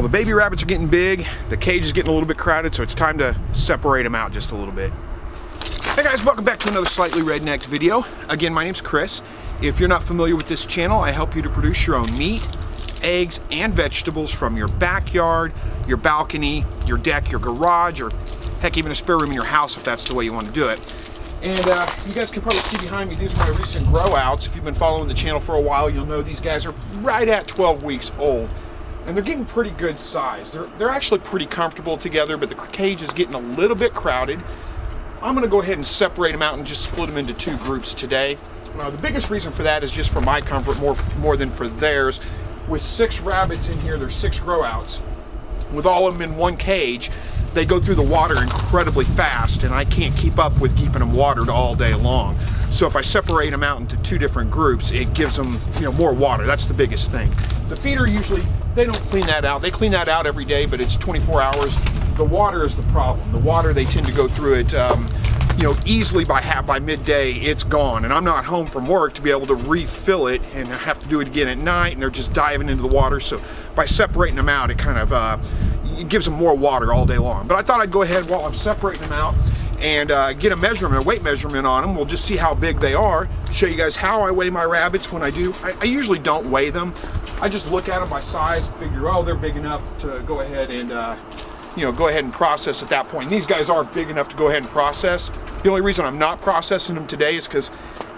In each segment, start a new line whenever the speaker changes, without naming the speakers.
Well, the baby rabbits are getting big, the cage is getting a little bit crowded, so it's time to separate them out just a little bit. Hey guys, welcome back to another Slightly Rednecked video. Again, my name's Chris. If you're not familiar with this channel, I help you to produce your own meat, eggs, and vegetables from your backyard, your balcony, your deck, your garage, or heck, even a spare room in your house if that's the way you want to do it. And you guys can probably see behind me, these are my recent grow outs. If you've been following the channel for a while, you'll know these guys are right at 12 weeks old. And they're getting pretty good size. They're actually pretty comfortable together, but the cage is getting a little bit crowded. I'm gonna go ahead and separate them out and just split them into two groups today. The biggest reason for that is just for my comfort more than for theirs. With 6 rabbits in here, there's 6 grow outs. With all of them in one cage, they go through the water incredibly fast, and I can't keep up with keeping them watered all day long. So if I separate them out into 2 different groups, it gives them, more water. That's the biggest thing. The feeder usually, they don't clean that out. They clean that out every day, but it's 24 hours. The water is the problem. The water, they tend to go through it, easily by midday, it's gone. And I'm not home from work to be able to refill it, and I have to do it again at night, and they're just diving into the water. So by separating them out, it kind of, it gives them more water all day long. But I thought I'd go ahead while I'm separating them out and get a weight measurement on them. We'll just see how big they are, show you guys how I weigh my rabbits when I do. I usually don't weigh them. I just look at them by size, figure, oh, they're big enough to go ahead and, go ahead and process at that point. And these guys are big enough to go ahead and process. The only reason I'm not processing them today is because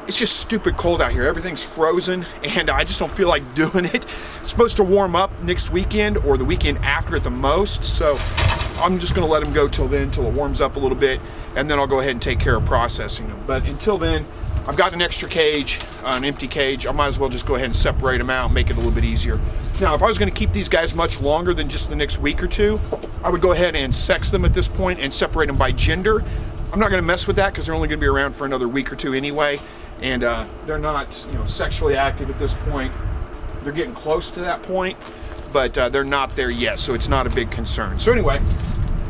it's just stupid cold out here. Everything's frozen, and I just don't feel like doing it. It's supposed to warm up next weekend or the weekend after at the most, so I'm just gonna let them go till then, till it warms up a little bit, and then I'll go ahead and take care of processing them. But until then, I've got an extra cage, an empty cage. I might as well just go ahead and separate them out, make it a little bit easier. Now, if I was gonna keep these guys much longer than just the next week or two, I would go ahead and sex them at this point and separate them by gender. I'm not gonna mess with that because they're only gonna be around for another week or two anyway. And they're not, sexually active at this point. They're getting close to that point, but they're not there yet, so it's not a big concern. So anyway,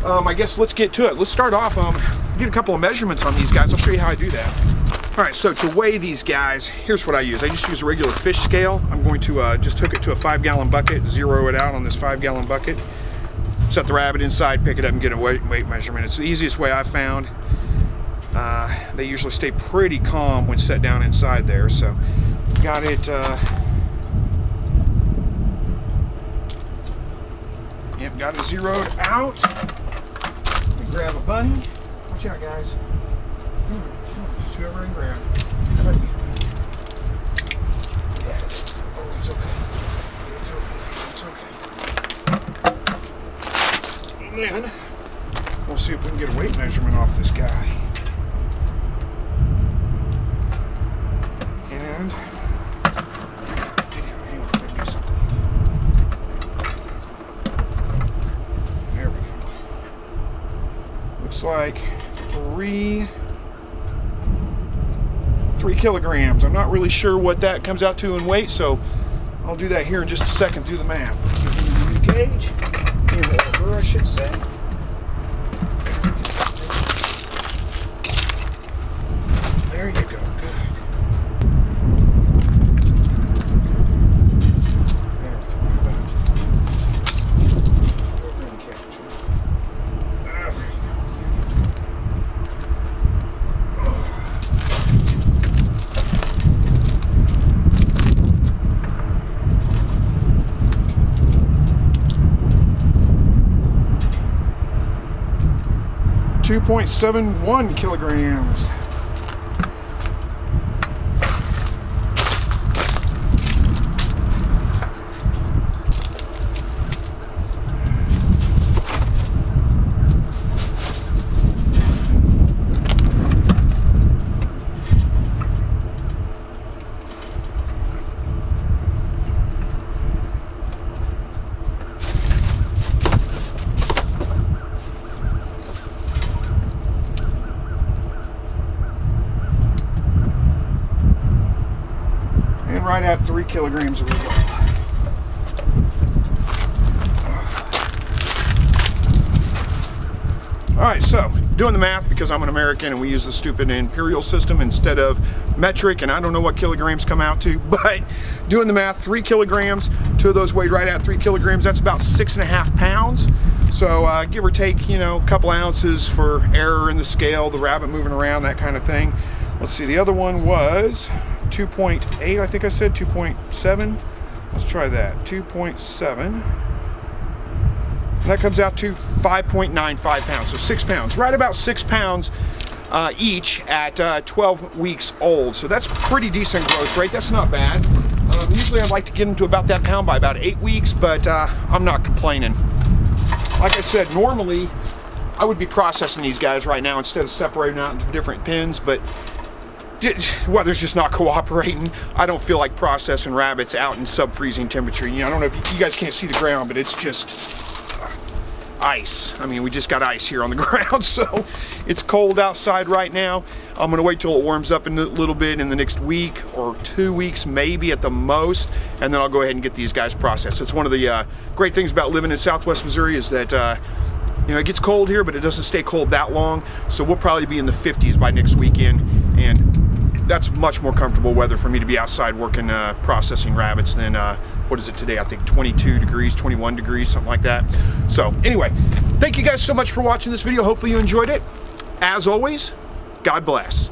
I guess let's get to it. Let's start off, get a couple of measurements on these guys. I'll show you how I do that. All right, so to weigh these guys, here's what I use. I just use a regular fish scale. I'm going to just hook it to a 5-gallon bucket, zero it out on this 5-gallon bucket, set the rabbit inside, pick it up, and get a weight measurement. It's the easiest way I've found. They usually stay pretty calm when set down inside there, so got it. Yep, got it zeroed out. Let me grab a bunny. Watch out, guys. Just whoever and grab. How about you? Yeah. Oh, it's okay. It's okay. And then we'll see if we can get a weight measurement off this guy. And there we go. Looks like 3 kilograms. I'm not really sure what that comes out to in weight, so I'll do that here in just a second. Do the math. Give me the cage. Here's the elbow, I should say. There you go. Good. There we go. We're going to catch it. There you go. 2.71 kilograms. Right at 3 kilograms a week. All right, so doing the math because I'm an American and we use the stupid imperial system instead of metric, and I don't know what kilograms come out to, but doing the math, 3 kilograms, 2 of those weighed right at 3 kilograms, that's about 6.5 pounds. So give or take, you know, a couple ounces for error in the scale, the rabbit moving around, that kind of thing. Let's see, the other one was 2.8, I think I said 2.7. Let's try that, 2.7. That comes out to 5.95 pounds, so 6 pounds, right about 6 pounds each at 12 weeks old. So that's pretty decent growth rate. That's not bad. Usually I'd like to get them to about that pound by about 8 weeks, but I'm not complaining. Like I said, normally I would be processing these guys right now instead of separating out into different pens, but weather's just not cooperating. I don't feel like processing rabbits out in sub-freezing temperature. You know, I don't know if you guys can't see the ground, but it's just ice. I mean, we just got ice here on the ground, so it's cold outside right now. I'm gonna wait till it warms up a little bit in the next week or 2 weeks, maybe at the most, and then I'll go ahead and get these guys processed. It's one of the great things about living in Southwest Missouri is that you know, it gets cold here, but it doesn't stay cold that long, so we'll probably be in the 50s by next weekend, and that's much more comfortable weather for me to be outside working processing rabbits than what is it today? I think 22 degrees, 21 degrees, something like that. So anyway, thank you guys so much for watching this video. Hopefully you enjoyed it. As always, God bless.